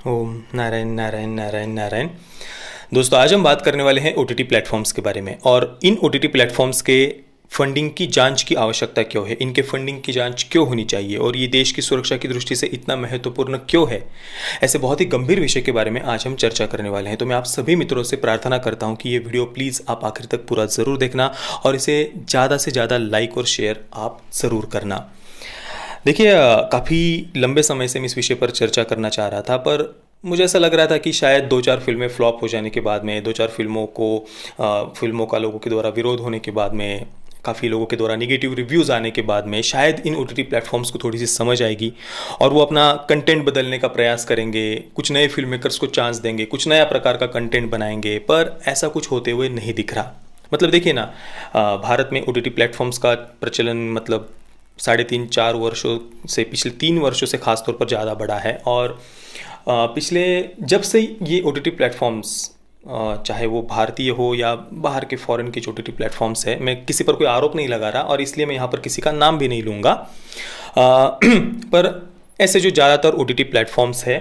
ओम नारायण नारायण नारायण नारायण। दोस्तों, आज हम बात करने वाले हैं ओटीटी प्लेटफॉर्म्स के बारे में और इन ओटीटी प्लेटफॉर्म्स के फंडिंग की जांच की आवश्यकता क्यों है, इनके फंडिंग की जांच क्यों होनी चाहिए और ये देश की सुरक्षा की दृष्टि से इतना महत्वपूर्ण क्यों है। ऐसे बहुत ही गंभीर विषय के बारे में आज हम चर्चा करने वाले हैं। तो मैं आप सभी मित्रों से प्रार्थना करता हूं कि ये वीडियो प्लीज़ आप आखिर तक पूरा ज़रूर देखना और इसे ज़्यादा से ज़्यादा लाइक और शेयर आप ज़रूर करना। देखिए, काफ़ी लंबे समय से मैं इस विषय पर चर्चा करना चाह रहा था, पर मुझे ऐसा लग रहा था कि शायद 2-4 फिल्में फ्लॉप हो जाने के बाद में, 2-4 फिल्मों का लोगों के द्वारा विरोध होने के बाद में, काफ़ी लोगों के द्वारा निगेटिव रिव्यूज़ आने के बाद में शायद इन ओटीटी प्लेटफॉर्म्स को थोड़ी सी समझ आएगी और वो अपना कंटेंट बदलने का प्रयास करेंगे, कुछ नए फिल्म मेकर्स को चांस देंगे, कुछ नया प्रकार का कंटेंट बनाएंगे। पर ऐसा कुछ होते हुए नहीं दिख रहा। मतलब देखिए ना, भारत में ओटीटी प्लेटफॉर्म्स का प्रचलन मतलब 3.5-4 वर्षों से, पिछले 3 वर्षों से खासतौर पर ज़्यादा बढ़ा है। और पिछले जब से ये ओटीटी प्लेटफॉर्म्स, चाहे वो भारतीय हो या बाहर के फॉरेन के जो ओटीटी प्लेटफॉर्म्स है, मैं किसी पर कोई आरोप नहीं लगा रहा और इसलिए मैं यहाँ पर किसी का नाम भी नहीं लूँगा, पर ऐसे जो ज़्यादातर ओटीटी प्लेटफॉर्म्स है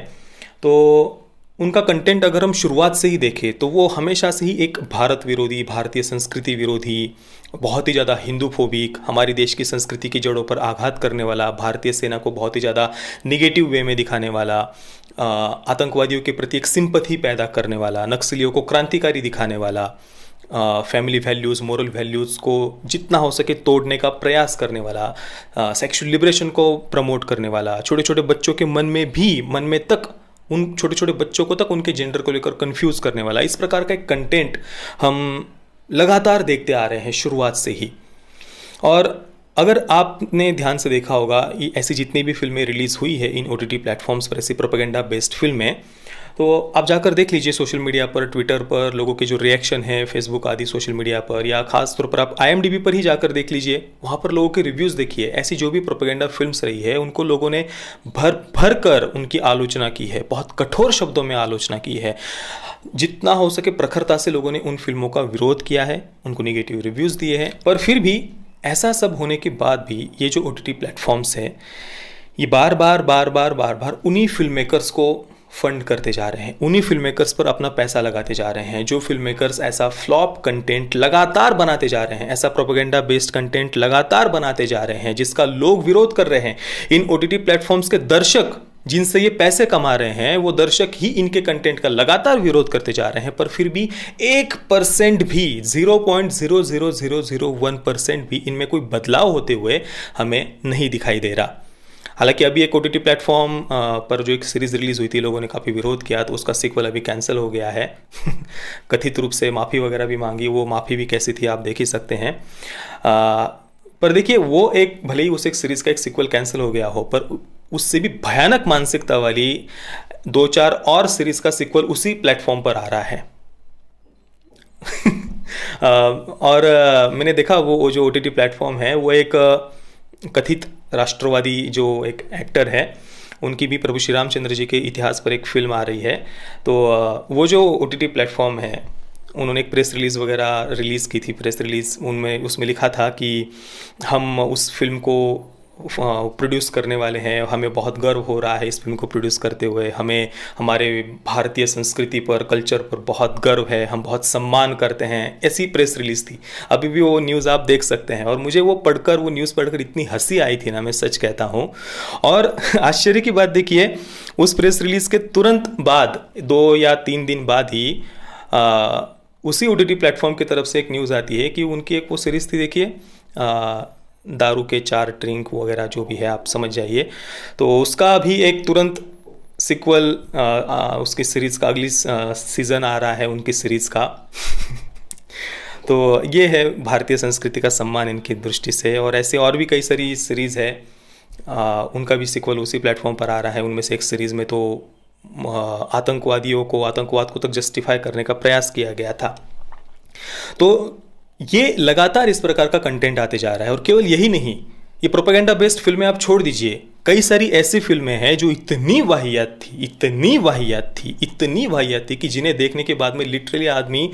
तो उनका कंटेंट अगर हम शुरुआत से ही देखें तो वो हमेशा से ही एक भारत विरोधी, भारतीय संस्कृति विरोधी, बहुत ही ज़्यादा हिंदू फोबिक, हमारी देश की संस्कृति की जड़ों पर आघात करने वाला, भारतीय सेना को बहुत ही ज़्यादा निगेटिव वे में दिखाने वाला, आतंकवादियों के प्रति एक सिंपथी पैदा करने वाला, नक्सलियों को क्रांतिकारी दिखाने वाला, फैमिली वैल्यूज़, मोरल वैल्यूज़ को जितना हो सके तोड़ने का प्रयास करने वाला, सेक्सुअल लिबरेशन को प्रमोट करने वाला, छोटे छोटे बच्चों के मन में तक, उन छोटे छोटे बच्चों को तक उनके जेंडर को लेकर कंफ्यूज करने वाला, इस प्रकार का एक कंटेंट हम लगातार देखते आ रहे हैं शुरुआत से ही। और अगर आपने ध्यान से देखा होगा, ऐसी जितनी भी फिल्में रिलीज़ हुई है इन ओटीटी प्लेटफॉर्म्स पर, ऐसी प्रोपेगेंडा बेस्ड फिल्में, तो आप जाकर देख लीजिए सोशल मीडिया पर, ट्विटर पर लोगों के जो रिएक्शन है, फेसबुक आदि सोशल मीडिया पर, या खास तौर पर आप आईएमडीबी पर ही जाकर देख लीजिए, वहाँ पर लोगों के रिव्यूज़ देखिए। ऐसी जो भी प्रोपेगेंडा फिल्म्स रही है उनको लोगों ने भर भर कर उनकी आलोचना की है, बहुत कठोर शब्दों में आलोचना की है। जितना हो सके प्रखरता से लोगों ने उन फिल्मों का विरोध किया है, उनको निगेटिव रिव्यूज़ दिए हैं। पर फिर भी ऐसा सब होने के बाद भी ये जो ओटीटी प्लेटफॉर्म्स है, ये बार बार उन्हीं फिल्म मेकर्स को फंड करते जा रहे हैं, उन्हीं फिल्म मेकर्स पर अपना पैसा लगाते जा रहे हैं, जो फिल्म मेकर्स ऐसा फ्लॉप कंटेंट लगातार बनाते जा रहे हैं, ऐसा प्रोपेगेंडा बेस्ड कंटेंट लगातार बनाते जा रहे हैं जिसका लोग विरोध कर रहे हैं। इन ओटीटी प्लेटफॉर्म्स के दर्शक, जिनसे ये पैसे कमा रहे हैं, वो दर्शक ही इनके कंटेंट का लगातार विरोध करते जा रहे हैं। पर फिर भी 1% भी, 0.00001% भी इनमें कोई बदलाव होते हुए हमें नहीं दिखाई दे रहा। हालांकि अभी एक ओटीटी प्लेटफॉर्म पर जो एक सीरीज़ रिलीज़ हुई थी, लोगों ने काफ़ी विरोध किया, तो उसका सीक्वल अभी कैंसिल हो गया है। कथित रूप से माफ़ी वगैरह भी मांगी, वो माफ़ी भी कैसी थी आप देख ही सकते हैं। पर देखिए, वो एक, भले ही उस एक सीरीज़ का एक सीक्वल कैंसिल हो गया हो, पर उससे भी भयानक मानसिकता वाली 2-4 और सीरीज़ का सीक्वल उसी प्लेटफॉर्म पर आ रहा है। और मैंने देखा वो जो ओटीटी प्लेटफॉर्म है, वो एक कथित राष्ट्रवादी जो एक एक्टर है, उनकी भी प्रभु श्री रामचंद्र जी के इतिहास पर एक फिल्म आ रही है। तो वो जो ओटीटी प्लेटफॉर्म है, उन्होंने एक प्रेस रिलीज़ वगैरह रिलीज़ की थी। प्रेस रिलीज़ उसमें लिखा था कि हम उस फिल्म को प्रोड्यूस करने वाले हैं, हमें बहुत गर्व हो रहा है इस फिल्म को प्रोड्यूस करते हुए, हमें हमारे भारतीय संस्कृति पर, कल्चर पर बहुत गर्व है, हम बहुत सम्मान करते हैं। ऐसी प्रेस रिलीज़ थी। अभी भी वो न्यूज़ आप देख सकते हैं और मुझे वो न्यूज़ पढ़कर इतनी हंसी आई थी ना, मैं सच कहता हूँ। और आश्चर्य की बात देखिए, उस प्रेस रिलीज़ के तुरंत बाद, 2 या 3 दिन बाद ही उसी ओटीटी प्लेटफॉर्म की तरफ से एक न्यूज़ आती है कि उनकी एक वो सीरीज़ थी, देखिए, दारू के 4 ड्रिंक वगैरह, जो भी है आप समझ जाइए, तो उसका भी एक तुरंत सीक्वल, उसकी सीरीज़ का अगली सीज़न आ रहा है उनकी सीरीज़ का। तो ये है भारतीय संस्कृति का सम्मान इनकी दृष्टि से। और ऐसे और भी कई सारी सीरीज़ है, उनका भी सीक्वल उसी प्लेटफॉर्म पर आ रहा है। उनमें से एक सीरीज़ में तो आतंकवाद को तक जस्टिफाई करने का प्रयास किया गया था। तो ये लगातार इस प्रकार का कंटेंट आते जा रहा है। और केवल यही नहीं, ये प्रोपेगेंडा बेस्ड फिल्में आप छोड़ दीजिए, कई सारी ऐसी फिल्में हैं जो इतनी वाहियात थी कि जिन्हें देखने के बाद में लिटरली आदमी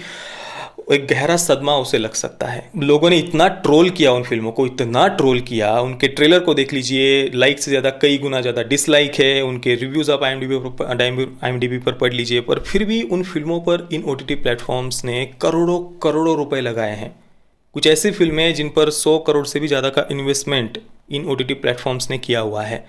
एक गहरा सदमा उसे लग सकता है। लोगों ने इतना ट्रोल किया उन फिल्मों को, इतना ट्रोल किया, उनके ट्रेलर को देख लीजिए, लाइक से ज़्यादा कई गुना ज़्यादा डिसलाइक है, उनके रिव्यूज़ आप IMDb पर पढ़ लीजिए, पर फिर भी उन फिल्मों पर इन OTT प्लेटफॉर्म्स ने करोड़ों करोड़ों रुपए लगाए हैं। कुछ ऐसी फिल्में जिन पर 100 करोड़ से भी ज़्यादा का इन्वेस्टमेंट इन OTT प्लेटफॉर्म्स ने किया हुआ है।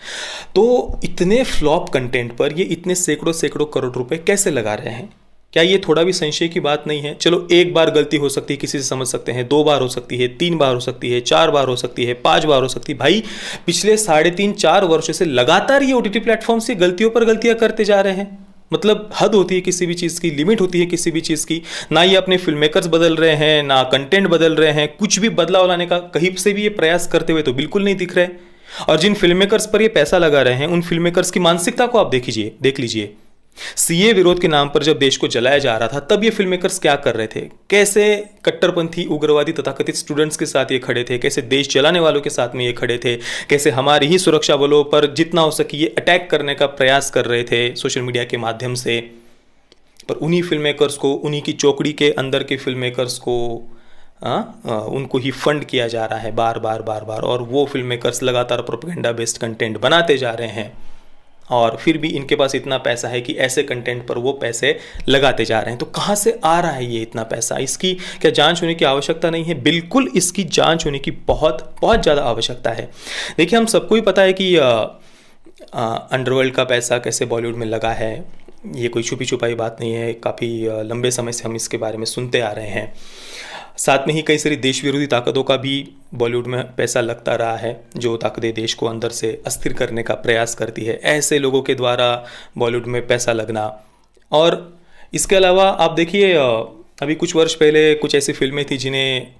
तो इतने फ्लॉप कंटेंट पर ये इतने सैकड़ों सैकड़ों करोड़ रुपए कैसे लगा रहे हैं? क्या ये थोड़ा भी संशय की बात नहीं है? चलो एक बार गलती हो सकती है, किसी से समझ सकते हैं, 2 बार हो सकती है, 3 बार हो सकती है, 4 बार हो सकती है, 5 बार हो सकती है। भाई पिछले 3.5-4 वर्षों से लगातार ये OTT प्लेटफॉर्म से गलतियों पर गलतियां करते जा रहे हैं। मतलब हद होती है किसी भी चीज़ की, लिमिट होती है किसी भी चीज़ की। ना ये अपने फिल्म मेकर्स बदल रहे हैं, ना कंटेंट बदल रहे हैं, कुछ भी बदलाव लाने का कहीं से भी ये प्रयास करते हुए तो बिल्कुल नहीं दिख रहे। और जिन फिल्म मेकर्स पर ये पैसा लगा रहे हैं, उन फिल्म मेकर्स की मानसिकता को आप देख लीजिए। CA विरोध के नाम पर जब देश को जलाया जा रहा था, तब ये फिल्म मेकर्स क्या कर रहे थे? कैसे कट्टरपंथी उग्रवादी तथाकथित स्टूडेंट्स के साथ ये खड़े थे, कैसे देश जलाने वालों के साथ में ये खड़े थे, कैसे हमारी ही सुरक्षा बलों पर जितना हो सके ये अटैक करने का प्रयास कर रहे थे सोशल मीडिया के माध्यम से। पर उन्हीं फिल्म मेकर्स को, उन्हीं की चौकड़ी के अंदर के फिल्म मेकर्स को उनको ही फंड किया जा रहा है बार बार बार बार, और वो फिल्म मेकर्स लगातार प्रोपेगेंडा बेस्ड कंटेंट बनाते जा रहे हैं। और फिर भी इनके पास इतना पैसा है कि ऐसे कंटेंट पर वो पैसे लगाते जा रहे हैं। तो कहाँ से आ रहा है ये इतना पैसा? इसकी क्या जांच होने की आवश्यकता नहीं है? बिल्कुल इसकी जांच होने की बहुत बहुत ज़्यादा आवश्यकता है। देखिए, हम सबको ही पता है कि अंडरवर्ल्ड का पैसा कैसे बॉलीवुड में लगा है। ये कोई छुपी छुपाई बात नहीं है, काफ़ी लंबे समय से हम इसके बारे में सुनते आ रहे हैं। साथ में ही कई सारी देश विरोधी ताकतों का भी बॉलीवुड में पैसा लगता रहा है, जो ताकतें देश को अंदर से अस्थिर करने का प्रयास करती है। ऐसे लोगों के द्वारा बॉलीवुड में पैसा लगना। और इसके अलावा आप देखिए, अभी कुछ वर्ष पहले कुछ ऐसी फिल्में थी जिन्हें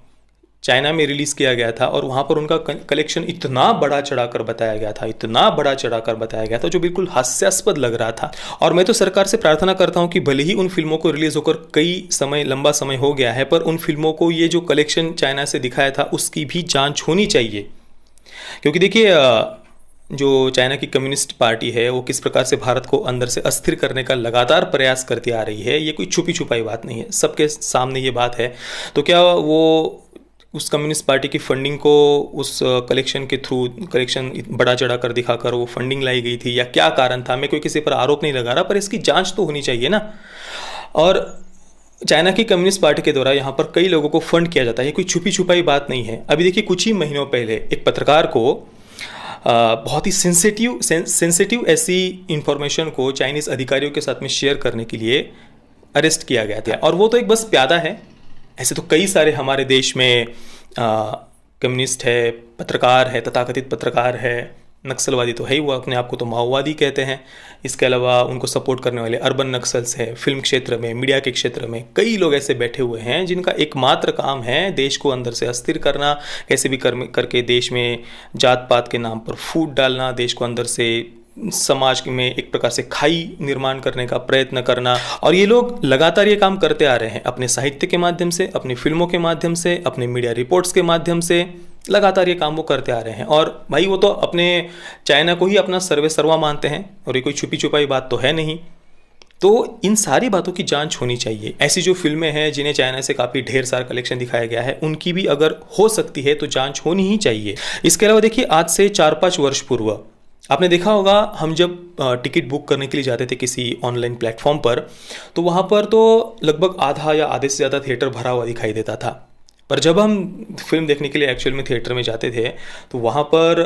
चाइना में रिलीज़ किया गया था, और वहाँ पर उनका कलेक्शन इतना बड़ा चढ़ाकर बताया गया था, इतना बड़ा चढ़ाकर बताया गया था, जो बिल्कुल हास्यास्पद लग रहा था। और मैं तो सरकार से प्रार्थना करता हूँ कि भले ही उन फिल्मों को रिलीज़ होकर लंबा समय हो गया है, पर उन फिल्मों को ये जो कलेक्शन चाइना से दिखाया था उसकी भी जाँच होनी चाहिए। क्योंकि देखिए, जो चाइना की कम्युनिस्ट पार्टी है वो किस प्रकार से भारत को अंदर से अस्थिर करने का लगातार प्रयास करती आ रही है, ये कोई छुपी छुपाई बात नहीं है, सबके सामने ये बात है। तो क्या वो उस कम्युनिस्ट पार्टी की फंडिंग को उस कलेक्शन के थ्रू, कलेक्शन बड़ा चढ़ा कर दिखाकर वो फंडिंग लाई गई थी, या क्या कारण था? मैं कोई किसी पर आरोप नहीं लगा रहा, पर इसकी जांच तो होनी चाहिए ना। और चाइना की कम्युनिस्ट पार्टी के द्वारा यहाँ पर कई लोगों को फंड किया जाता है, ये कोई छुपी छुपाई बात नहीं है। अभी देखिए, कुछ ही महीनों पहले एक पत्रकार को बहुत ही सेंसिटिव ऐसी इंफॉर्मेशन को चाइनीज़ अधिकारियों के साथ में शेयर करने के लिए अरेस्ट किया गया था। और वो तो एक बस प्यादा है, ऐसे तो कई सारे हमारे देश में कम्युनिस्ट है, पत्रकार है, तथाकथित पत्रकार है, नक्सलवादी तो है ही, वो अपने आप को तो माओवादी कहते हैं। इसके अलावा उनको सपोर्ट करने वाले अर्बन नक्सल्स है, फिल्म क्षेत्र में, मीडिया के क्षेत्र में कई लोग ऐसे बैठे हुए हैं जिनका एकमात्र काम है देश को अंदर से अस्थिर करना, कैसे भी करके देश में जात पात के नाम पर फूट डालना, देश को अंदर से समाज में एक प्रकार से खाई निर्माण करने का प्रयत्न करना। और ये लोग लगातार ये काम करते आ रहे हैं, अपने साहित्य के माध्यम से, अपनी फिल्मों के माध्यम से, अपने मीडिया रिपोर्ट्स के माध्यम से लगातार ये काम वो करते आ रहे हैं। और भाई वो तो अपने चाइना को ही अपना सर्वे सर्वा मानते हैं, और ये कोई छुपी छुपाई बात तो है नहीं। तो इन सारी बातों की जांच होनी चाहिए। ऐसी जो फिल्में हैं जिन्हें चाइना से काफ़ी ढेर सारा कलेक्शन दिखाया गया है, उनकी भी अगर हो सकती है तो जांच होनी ही चाहिए। इसके अलावा देखिए, आज से 4-5 वर्ष पूर्व आपने देखा होगा, हम जब टिकट बुक करने के लिए जाते थे किसी ऑनलाइन प्लेटफॉर्म पर, तो वहाँ पर तो लगभग आधा या आधे से ज़्यादा थिएटर भरा हुआ दिखाई देता था। पर जब हम फिल्म देखने के लिए एक्चुअल में थिएटर में जाते थे, तो वहाँ पर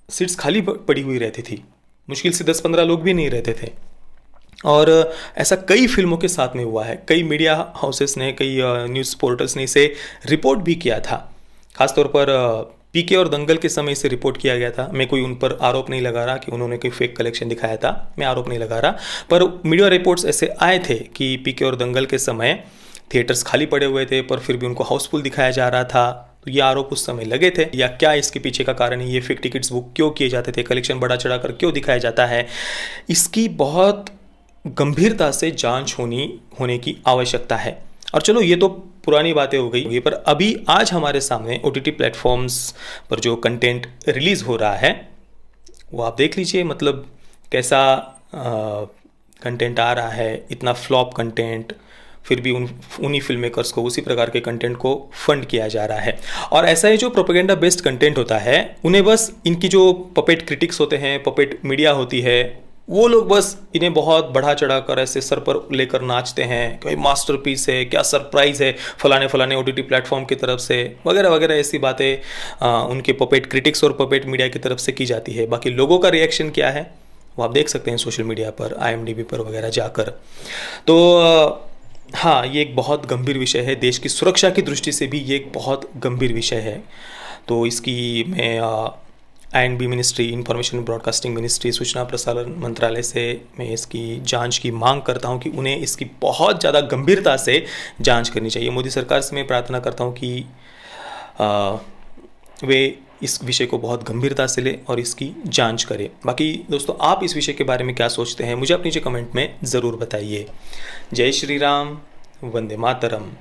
सीट्स खाली पड़ी हुई रहती थी, मुश्किल से 10-15 लोग भी नहीं रहते थे। और ऐसा कई फिल्मों के साथ में हुआ है, कई मीडिया हाउसेस ने, कई न्यूज़ पोर्टल्स ने इसे रिपोर्ट भी किया था। खासतौर पर PK और दंगल के समय इसे रिपोर्ट किया गया था। मैं कोई उन पर आरोप नहीं लगा रहा कि उन्होंने कोई फेक कलेक्शन दिखाया था, मैं आरोप नहीं लगा रहा, पर मीडिया रिपोर्ट्स ऐसे आए थे कि PK और दंगल के समय थिएटर्स खाली पड़े हुए थे, पर फिर भी उनको हाउसफुल दिखाया जा रहा था। तो ये आरोप उस समय लगे थे। या क्या इसके पीछे का कारण है, ये फेक टिकट्स बुक क्यों किए जाते थे, कलेक्शन बढ़ा चढ़ा कर क्यों दिखाया जाता है, इसकी बहुत गंभीरता से जांच होने की आवश्यकता है। और चलो, ये तो पुरानी बातें हो गई, पर अभी आज हमारे सामने OTT प्लेटफॉर्म्स पर जो कंटेंट रिलीज़ हो रहा है वो आप देख लीजिए। मतलब कैसा कंटेंट आ रहा है, इतना फ्लॉप कंटेंट, फिर भी उन्हीं फिल्म मेकर्स को, उसी प्रकार के कंटेंट को फंड किया जा रहा है। और ऐसा ही जो प्रोपेगेंडा बेस्ड कंटेंट होता है, उन्हें बस इनकी जो पपेट क्रिटिक्स होते हैं, पपेट मीडिया होती है, वो लोग बस इन्हें बहुत बढ़ा चढ़ा कर ऐसे सर पर लेकर नाचते हैं कि भाई मास्टरपीस है, क्या सरप्राइज है फलाने फलाने ओटीटी प्लेटफॉर्म की तरफ से, वगैरह वगैरह ऐसी बातें उनके पपेट क्रिटिक्स और पपेट मीडिया की तरफ से की जाती है। बाकी लोगों का रिएक्शन क्या है वो आप देख सकते हैं सोशल मीडिया पर, IMDb पर वगैरह जाकर। तो हाँ, ये एक बहुत गंभीर विषय है, देश की सुरक्षा की दृष्टि से भी ये एक बहुत गंभीर विषय है। तो इसकी मैं INB ministry, information broadcasting ministry, सूचना प्रसारण मंत्रालय से मैं इसकी जांच की मांग करता हूं कि उन्हें इसकी बहुत ज़्यादा गंभीरता से जांच करनी चाहिए। मोदी सरकार से मैं प्रार्थना करता हूं कि वे इस विषय को बहुत गंभीरता से ले और इसकी जांच करें। बाकी दोस्तों, आप इस विषय के बारे में क्या सोचते हैं मुझे अपने नीचे कमेंट में ज़रूर बताइए। जय श्री राम, वंदे मातरम।